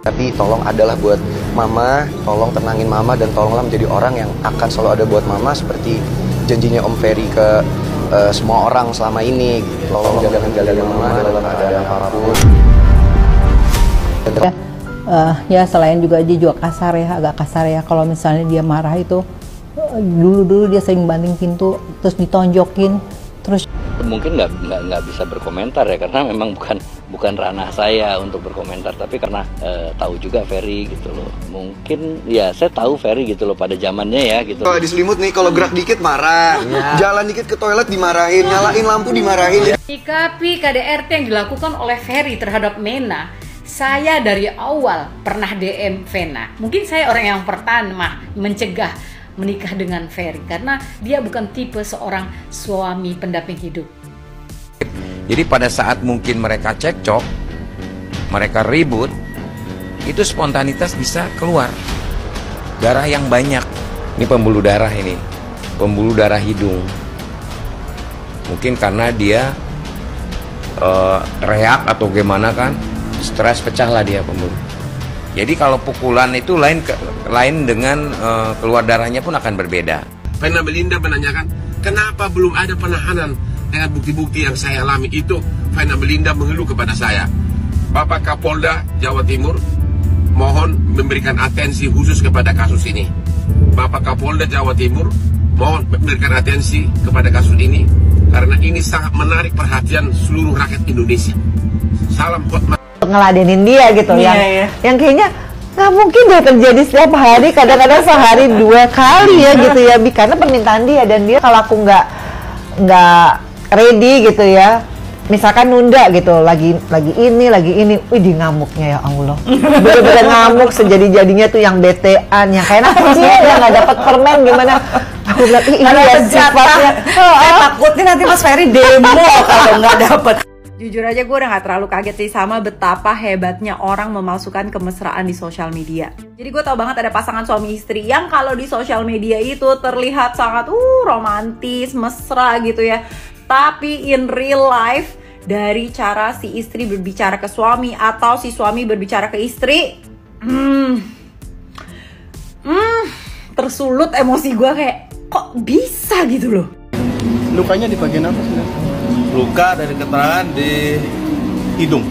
Tapi tolong adalah buat mama, tolong tenangin mama dan tolonglah menjadi orang yang akan selalu ada buat mama seperti janjinya Om Ferry ke semua orang selama ini. Tolong jangan tinggalin mama dalam keadaan apapun. Ya selain juga dia juga kasar ya, agak kasar ya. Kalau misalnya dia marah itu, dulu dia sering banting pintu, terus ditonjokin, terus. Mungkin nggak bisa berkomentar ya, karena memang bukan ranah saya untuk berkomentar, tapi karena tahu juga Ferry gitu loh. Mungkin ya saya tahu Ferry gitu loh pada zamannya ya gitu. Kalau diselimut nih, kalau gerak dikit marah, jalan dikit ke toilet dimarahin, nyalain lampu dimarahin. Sikapi KDRT yang dilakukan oleh Ferry terhadap Mena, saya dari awal pernah DM Vena. Mungkin saya orang yang pertama mencegah menikah dengan Ferry karena dia bukan tipe seorang suami pendamping hidup. Jadi pada saat mungkin mereka cekcok, mereka ribut, itu spontanitas bisa keluar darah yang banyak. Ini pembuluh darah ini, pembuluh darah hidung. Mungkin karena dia reak atau gimana kan, stres, pecahlah dia pembuluh. Jadi kalau pukulan itu lain dengan keluar darahnya pun akan berbeda. Vena Melinda menanyakan, kenapa belum ada penahanan dengan bukti-bukti yang saya alami itu? Vena Melinda mengeluh kepada saya, Bapak Kapolda Jawa Timur, mohon memberikan atensi khusus kepada kasus ini. Bapak Kapolda Jawa Timur, mohon memberikan atensi kepada kasus ini, karena ini sangat menarik perhatian seluruh rakyat Indonesia. Salam hormat. Ngeladenin dia gitu yang kayaknya nggak mungkin dia terjadi setiap hari, kadang-kadang sehari 2 kali ya gitu ya, karena permintaan dia, dan dia kalau aku nggak ready gitu ya, misalkan nunda gitu, lagi ini, wih di ngamuknya ya Allah, bener-bener ngamuk sejadi-jadinya tuh, yang betean, yang kayak anak kecil yang nggak dapat permen gimana. Aku bilang ini ya sifatnya. Saya takutnya nanti Mas Ferry demo kalau nggak dapet. Jujur aja gue udah gak terlalu kaget sih sama betapa hebatnya orang memalsukan kemesraan di sosial media. Jadi gue tau banget ada pasangan suami istri yang kalau di sosial media itu terlihat sangat romantis, mesra gitu ya. Tapi in real life, dari cara si istri berbicara ke suami atau si suami berbicara ke istri, tersulut emosi gue, kayak kok bisa gitu loh. Lukanya di bagian apa sebenarnya? Luka dari keterangan di hidung.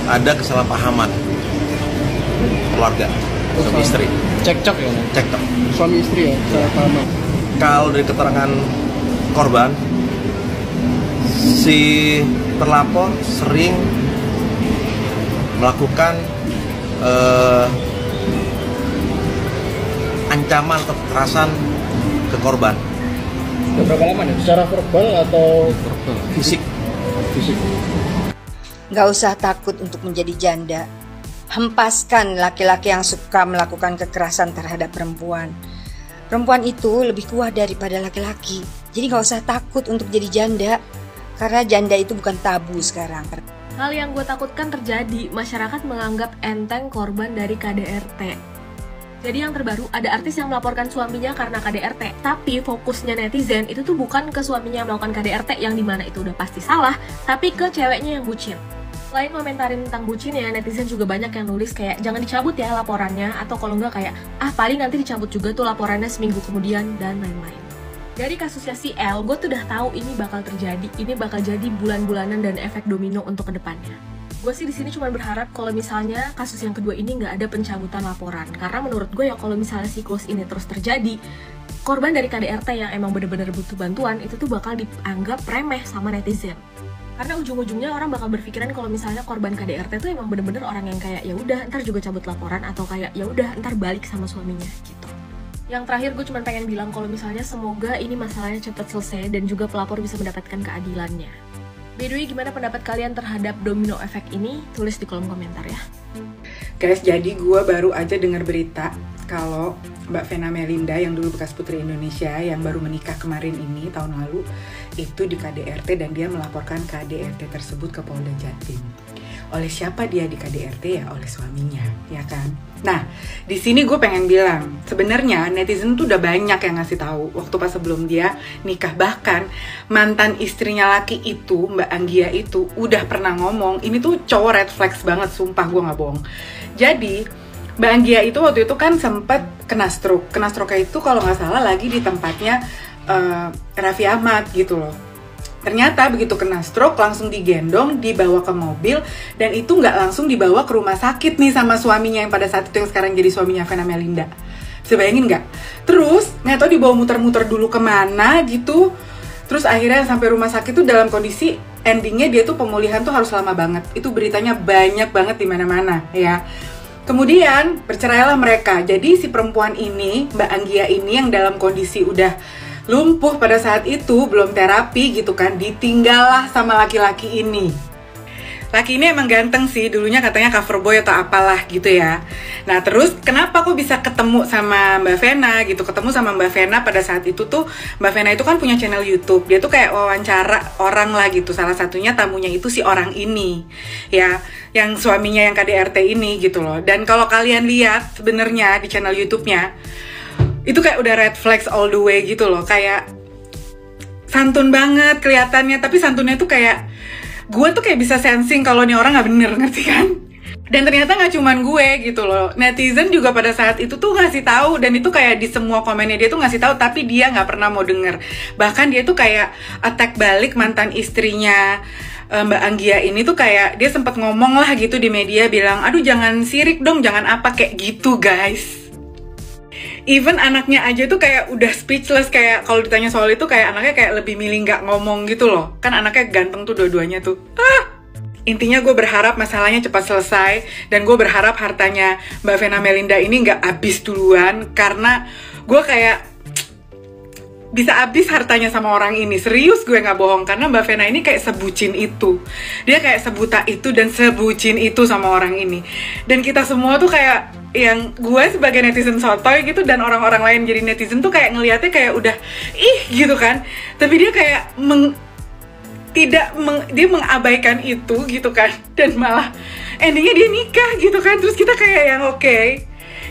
Ada kesalahpahaman keluarga, suami istri. Cekcok ya? Cekcok. Suami istri ya, kesalahpahaman. Kalau dari keterangan korban, si terlapor sering melakukan ancaman atau kekerasan ke korban. Berapa lama nih? Secara verbal atau fisik? Fisik. Gak usah takut untuk menjadi janda. Hempaskan laki-laki yang suka melakukan kekerasan terhadap perempuan. Perempuan itu lebih kuat daripada laki-laki. Jadi gak usah takut untuk jadi janda. Karena janda itu bukan tabu sekarang. Hal yang gue takutkan terjadi, masyarakat menganggap enteng korban dari KDRT. Jadi yang terbaru, ada artis yang melaporkan suaminya karena KDRT. Tapi fokusnya netizen itu tuh bukan ke suaminya yang melakukan KDRT, yang dimana itu udah pasti salah, tapi ke ceweknya yang bucin. Selain komentarin tentang bucin ya, netizen juga banyak yang nulis kayak jangan dicabut ya laporannya, atau kalau enggak kayak paling nanti dicabut juga tuh laporannya seminggu kemudian, dan lain-lain. Dari kasusnya si L, gue tuh udah tahu ini bakal terjadi, ini bakal jadi bulan-bulanan dan efek domino untuk kedepannya. Gue sih di sini cuma berharap kalau misalnya kasus yang kedua ini nggak ada pencabutan laporan, karena menurut gue ya kalau misalnya siklus ini terus terjadi, korban dari KDRT yang emang bener-bener butuh bantuan itu tuh bakal dianggap remeh sama netizen. Karena ujung-ujungnya orang bakal berpikiran kalau misalnya korban KDRT tuh emang bener-bener orang yang kayak ya udah ntar juga cabut laporan, atau kayak ya udah ntar balik sama suaminya gitu. Yang terakhir gue cuma pengen bilang kalau misalnya semoga ini masalahnya cepat selesai dan juga pelapor bisa mendapatkan keadilannya. By the way, gimana pendapat kalian terhadap domino efek ini? Tulis di kolom komentar ya. Guys, jadi gue baru aja dengar berita kalau Mbak Vena Melinda yang dulu bekas Putri Indonesia yang baru menikah kemarin ini tahun lalu itu di KDRT, dan dia melaporkan KDRT tersebut ke Polda Jatim. Oleh siapa dia di KDRT? Ya oleh suaminya, ya kan? Nah, di sini gue pengen bilang, sebenarnya netizen tuh udah banyak yang ngasih tahu waktu pas sebelum dia nikah. Bahkan mantan istrinya laki itu, Mbak Anggia itu, udah pernah ngomong, ini tuh cowok red flags banget, sumpah gue nggak bohong. Jadi Mbak Anggia itu waktu itu kan sempat kena stroke. Kena stroke itu kalau nggak salah lagi di tempatnya Raffi Ahmad gitu loh. Ternyata begitu kena stroke langsung digendong, dibawa ke mobil, dan itu nggak langsung dibawa ke rumah sakit nih sama suaminya yang pada saat itu yang sekarang jadi suaminya Vena Melinda. Bisa bayangin nggak? Terus nggak tahu dibawa muter-muter dulu kemana gitu. Terus akhirnya sampai rumah sakit tuh dalam kondisi endingnya dia tuh pemulihan tuh harus lama banget. Itu beritanya banyak banget di mana-mana ya. Kemudian bercerailah mereka. Jadi si perempuan ini, Mbak Anggia ini yang dalam kondisi udah lumpuh pada saat itu, belum terapi gitu kan, ditinggallah sama laki-laki ini. Laki ini emang ganteng sih, dulunya katanya cover boy atau apalah gitu ya. Nah terus kenapa kok bisa ketemu sama Mbak Vena gitu, ketemu sama Mbak Vena pada saat itu tuh, Mbak Vena itu kan punya channel YouTube, dia tuh kayak wawancara orang lah gitu, salah satunya tamunya itu si orang ini ya, yang suaminya yang KDRT ini gitu loh. Dan kalau kalian lihat sebenarnya di channel YouTube-nya, itu kayak udah red flags all the way gitu loh, kayak santun banget kelihatannya, tapi santunnya tuh kayak gue tuh kayak bisa sensing kalau nih orang nggak bener, ngerti kan? Dan ternyata nggak cuman gue gitu loh, netizen juga pada saat itu tuh ngasih tahu, dan itu kayak di semua komennya dia tuh ngasih tahu, tapi dia nggak pernah mau denger. Bahkan dia tuh kayak attack balik mantan istrinya Mbak Anggia ini tuh, kayak dia sempat ngomong lah gitu di media, bilang aduh jangan sirik dong, jangan apa, kayak gitu guys. Even anaknya aja tuh kayak udah speechless, kayak kalau ditanya soal itu kayak anaknya kayak lebih milih nggak ngomong gitu loh. Kan anaknya ganteng tuh dua-duanya tuh. Intinya gue berharap masalahnya cepat selesai, dan gue berharap hartanya Mbak Vena Melinda ini nggak habis duluan, karena gue kayak bisa habis hartanya sama orang ini. Serius gue nggak bohong, karena Mbak Vena ini kayak sebucin itu, dia kayak sebuta itu dan sebucin itu sama orang ini. Dan kita semua tuh kayak, yang gue sebagai netizen sotoy gitu, dan orang-orang lain jadi netizen tuh kayak ngelihatnya kayak udah ih gitu kan, tapi dia kayak dia mengabaikan itu gitu kan, dan malah endingnya dia nikah gitu kan. Terus kita kayak yang oke,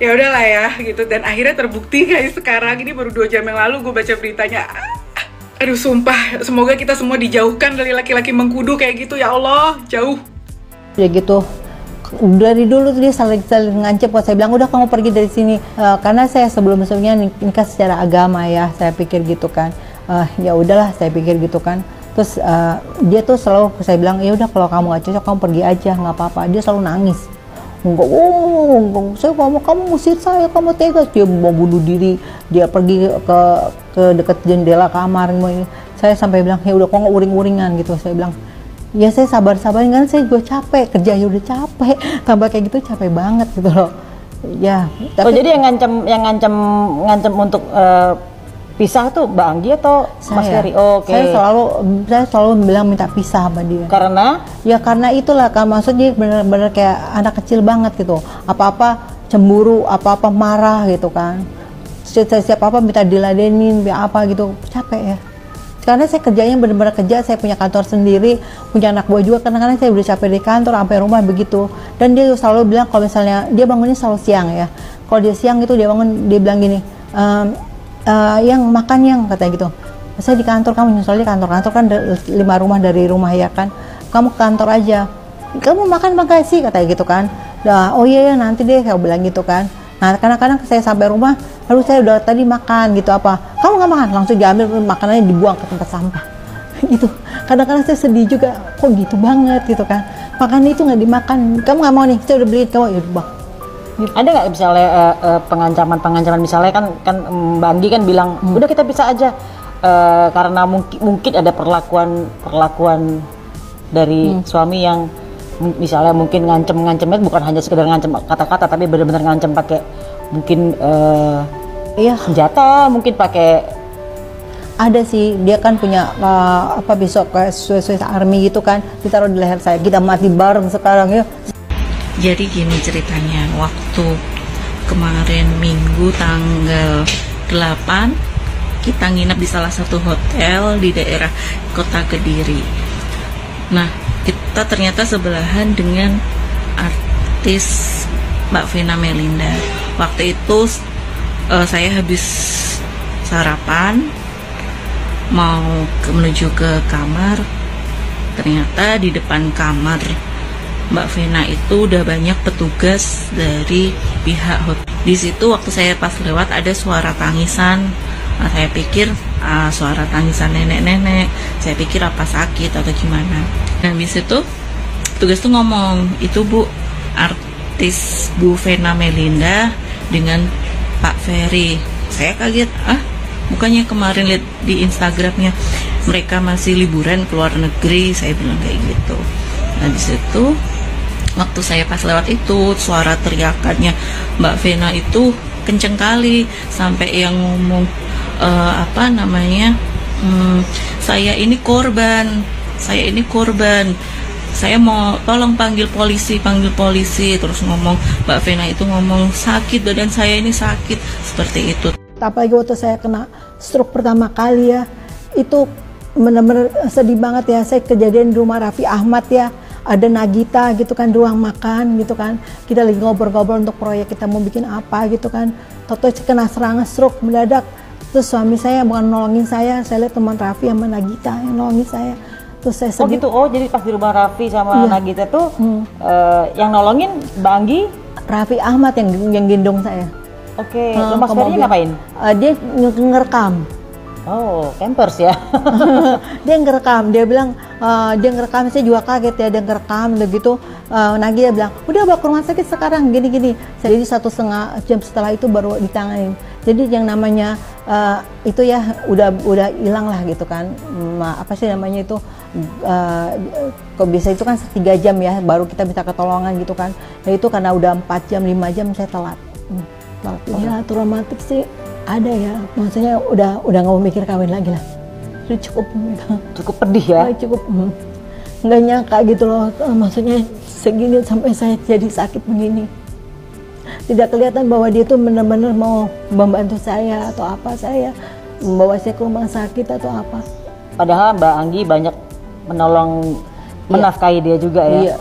ya udahlah ya gitu. Dan akhirnya terbukti guys, sekarang ini baru 2 jam yang lalu gue baca beritanya. Aduh sumpah, semoga kita semua dijauhkan dari laki-laki mengkudu kayak gitu, ya Allah, jauh. Ya gitu, dari dulu tuh dia saling ngancep. Kalau saya bilang udah kamu pergi dari sini, karena saya sebelumnya nikah secara agama ya, saya pikir gitu kan. Ya udahlah, saya pikir gitu kan. Terus dia tuh selalu, saya bilang ya udah kalau kamu gak cocok kamu pergi aja, nggak apa-apa. Dia selalu nangis. Enggak, saya kamu ngusir saya, kamu tegas. Dia mau bunuh diri, dia pergi ke dekat jendela kamar. Saya sampai bilang ya udah kok nggak uring-uringan gitu. Saya bilang ya saya sabar-sabarin kan, saya juga capek, kerja ya udah capek, tambah kayak gitu capek banget gitu loh. Ya, tapi jadi yang ngancam untuk pisah tuh Mbak Anggi atau Mas Ferry? Oke. Saya selalu bilang minta pisah sama dia. Karena? Ya karena itulah kan, maksudnya benar-benar kayak anak kecil banget gitu. Apa-apa cemburu, apa-apa marah gitu kan. Setiap apa minta diladenin, apa gitu, capek ya. Karena saya kerjanya benar-benar kerja, saya punya kantor sendiri, punya anak buah juga. Kadang-kadang saya udah capek di kantor, sampai rumah begitu. Dan dia selalu bilang kalau misalnya dia bangunnya selalu siang ya. Kalau dia siang itu dia bangun, dia bilang gini, yang makan yang katanya gitu. Saya di kantor, kamu nyusul di kantor kan 5 rumah dari rumah ya kan. Kamu ke kantor aja. Kamu makan makasih katanya gitu kan. Nah, oh iya ya nanti deh saya bilang gitu kan. Nah kadang-kadang saya sampai rumah, lalu saya udah tadi makan gitu apa, kamu nggak makan, langsung diambil makanannya dibuang ke tempat sampah gitu. Kadang-kadang saya sedih juga, kok gitu banget gitu kan, makan itu nggak dimakan, kamu nggak mau nih, saya udah beliin kamu, ya udah gitu. Ada nggak misalnya pengancaman misalnya kan Mbak Anggi kan bilang udah kita pisah aja karena mungkin ada perlakuan dari suami yang misalnya mungkin ngancemnya bukan hanya sekedar ngancem kata-kata, tapi benar-benar ngancem pakai mungkin senjata, mungkin pakai. Ada sih, dia kan punya besok kayak Swiss Army gitu kan, ditaruh di leher saya, kita mati bareng sekarang ya. Jadi gini ceritanya, waktu kemarin Minggu tanggal 8 kita nginep di salah satu hotel di daerah Kota Kediri. Nah kita ternyata sebelahan dengan artis Mbak Vena Melinda. Waktu itu saya habis sarapan mau menuju ke kamar, ternyata di depan kamar Mbak Vena itu udah banyak petugas dari pihak hotel. Di situ waktu saya pas lewat ada suara tangisan. Nah, saya pikir suara tangisan nenek-nenek. Saya pikir apa sakit atau gimana. Dan di situ petugas tuh ngomong, itu Bu, artis Bu Vena Melinda dengan Pak Ferry. Saya kaget, bukannya kemarin lihat di Instagramnya mereka masih liburan ke luar negeri, saya bilang kayak gitu. Nah di situ waktu saya pas lewat itu suara teriakannya Mbak Vena itu kenceng kali sampai yang ngomong saya ini korban, saya mau tolong panggil polisi, terus ngomong Mbak Vena itu ngomong sakit, badan saya ini sakit, seperti itu. Apalagi waktu saya kena stroke pertama kali ya, itu benar-benar sedih banget ya. Saya kejadian di rumah Raffi Ahmad ya, ada Nagita gitu kan, ruang makan gitu kan, kita lagi ngobrol-ngobrol untuk proyek kita mau bikin apa gitu kan, toto kena serangan stroke mendadak. Terus suami saya bukan nolongin saya lihat teman Raffi sama Nagita yang nolongin saya. Terus saya sedih. Oh gitu, jadi pas di rumah Raffi sama Nagita tuh yang nolongin Mbak Anggi? Raffi Ahmad yang gendong saya. Oke, Mas Ferry ngapain? Dia ngerekam. Oh, campers ya? Dia ngerekam, dia bilang, dia ngerekam, saya juga kaget ya, dia ngerekam gitu. Nagi dia bilang, udah bawa ke rumah sakit sekarang, gini-gini. Jadi 1,5 jam setelah itu baru ditanganin. Jadi yang namanya itu ya udah hilang lah gitu kan. Apa sih namanya itu? Kok bisa itu kan 3 jam ya, baru kita bisa ketolongan gitu kan. Nah itu karena udah 4 jam, 5 jam saya telat. Ya traumatik sih ada ya, maksudnya udah nggak mau mikir kawin lagi lah. Udah cukup pedih ya. Cukup nggak nyangka gitu loh, maksudnya segini sampai saya jadi sakit begini. Tidak kelihatan bahwa dia tuh benar-benar mau membantu saya atau apa, saya membawa saya ke rumah sakit atau apa. Padahal Mbak Anggi banyak menolong, menafkahi dia juga ya. Iya.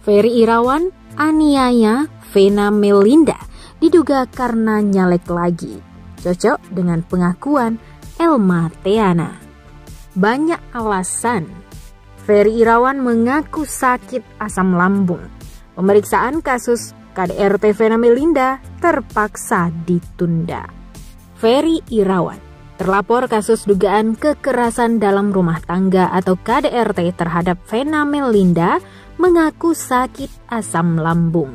Ferry Irawan aniaya Vena Melinda diduga karena nyalek lagi. Cocok dengan pengakuan Elma Theana. Banyak alasan. Ferry Irawan mengaku sakit asam lambung. Pemeriksaan kasus KDRT Vena Melinda terpaksa ditunda. Ferry Irawan terlapor kasus dugaan kekerasan dalam rumah tangga atau KDRT terhadap Vena Melinda mengaku sakit asam lambung.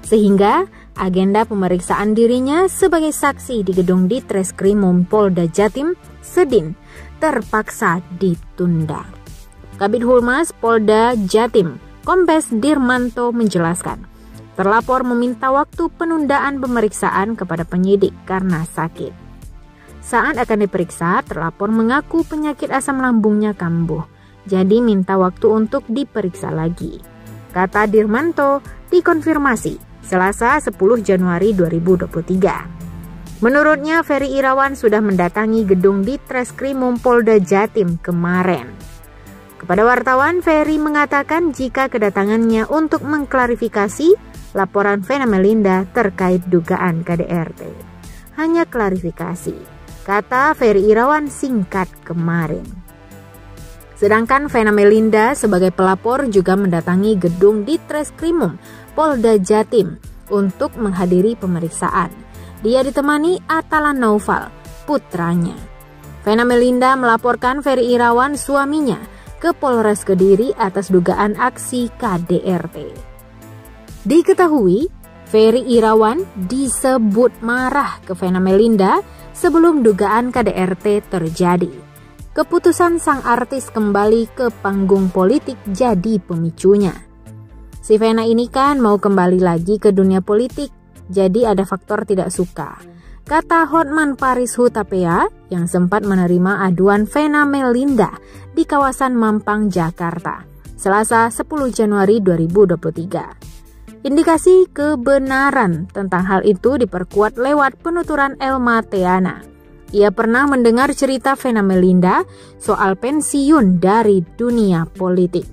Sehingga agenda pemeriksaan dirinya sebagai saksi di gedung Ditreskrimum Polda Jatim, Sedin, terpaksa ditunda. Kabid Humas Polda Jatim, Kombes Dirmanto menjelaskan, terlapor meminta waktu penundaan pemeriksaan kepada penyidik karena sakit. Saat akan diperiksa, terlapor mengaku penyakit asam lambungnya kambuh, jadi minta waktu untuk diperiksa lagi. Kata Dirmanto, dikonfirmasi Selasa 10 Januari 2023. Menurutnya, Ferry Irawan sudah mendatangi gedung Ditreskrimum Polda Jatim kemarin. Kepada wartawan, Ferry mengatakan jika kedatangannya untuk mengklarifikasi laporan Vena Melinda terkait dugaan KDRT. Hanya klarifikasi, kata Ferry Irawan singkat kemarin. Sedangkan Vena Melinda sebagai pelapor juga mendatangi gedung Ditreskrimum Polda Jatim untuk menghadiri pemeriksaan. Dia ditemani Atalan Naufal, putranya. Vena Melinda melaporkan Ferry Irawan suaminya ke Polres Kediri atas dugaan aksi KDRT. Diketahui, Ferry Irawan disebut marah ke Vena Melinda sebelum dugaan KDRT terjadi. Keputusan sang artis kembali ke panggung politik jadi pemicunya. Si Vena ini kan mau kembali lagi ke dunia politik, jadi ada faktor tidak suka. Kata Hotman Paris Hutapea yang sempat menerima aduan Vena Melinda di kawasan Mampang, Jakarta, Selasa 10 Januari 2023. Indikasi kebenaran tentang hal itu diperkuat lewat penuturan Elma Theana. Ia pernah mendengar cerita Vena Melinda soal pensiun dari dunia politik.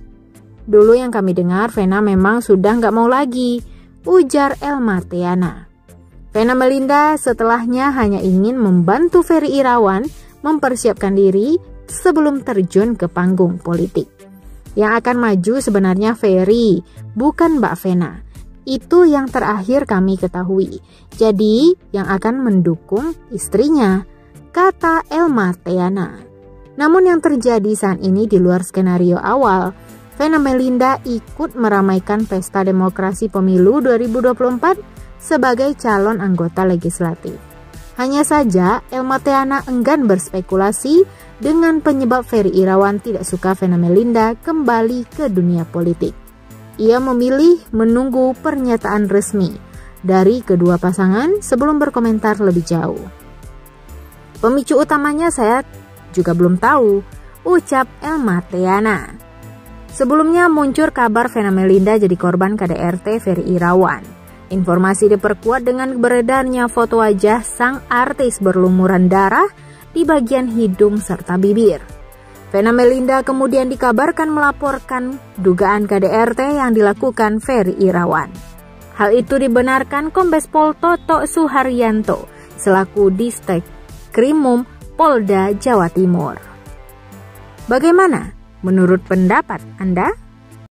Dulu yang kami dengar Vena memang sudah nggak mau lagi, ujar Elma Teana. Vena Melinda setelahnya hanya ingin membantu Ferry Irawan mempersiapkan diri sebelum terjun ke panggung politik. Yang akan maju sebenarnya Ferry, bukan Mbak Vena. Itu yang terakhir kami ketahui. Jadi yang akan mendukung istrinya, kata Elma Teana. Namun yang terjadi saat ini di luar skenario awal, Vena Melinda ikut meramaikan pesta demokrasi pemilu 2024 sebagai calon anggota legislatif. Hanya saja Elma Teana enggan berspekulasi dengan penyebab Ferry Irawan tidak suka Vena Melinda kembali ke dunia politik. Ia memilih menunggu pernyataan resmi dari kedua pasangan sebelum berkomentar lebih jauh. Pemicu utamanya saya juga belum tahu, ucap Elma Teana. Sebelumnya muncul kabar Vena Melinda jadi korban KDRT Ferry Irawan. Informasi diperkuat dengan beredarnya foto wajah sang artis berlumuran darah di bagian hidung serta bibir. Vena Melinda kemudian dikabarkan melaporkan dugaan KDRT yang dilakukan Ferry Irawan. Hal itu dibenarkan Kombes Pol Toto Suharyanto selaku Distek Krimum Polda Jawa Timur. Bagaimana menurut pendapat Anda?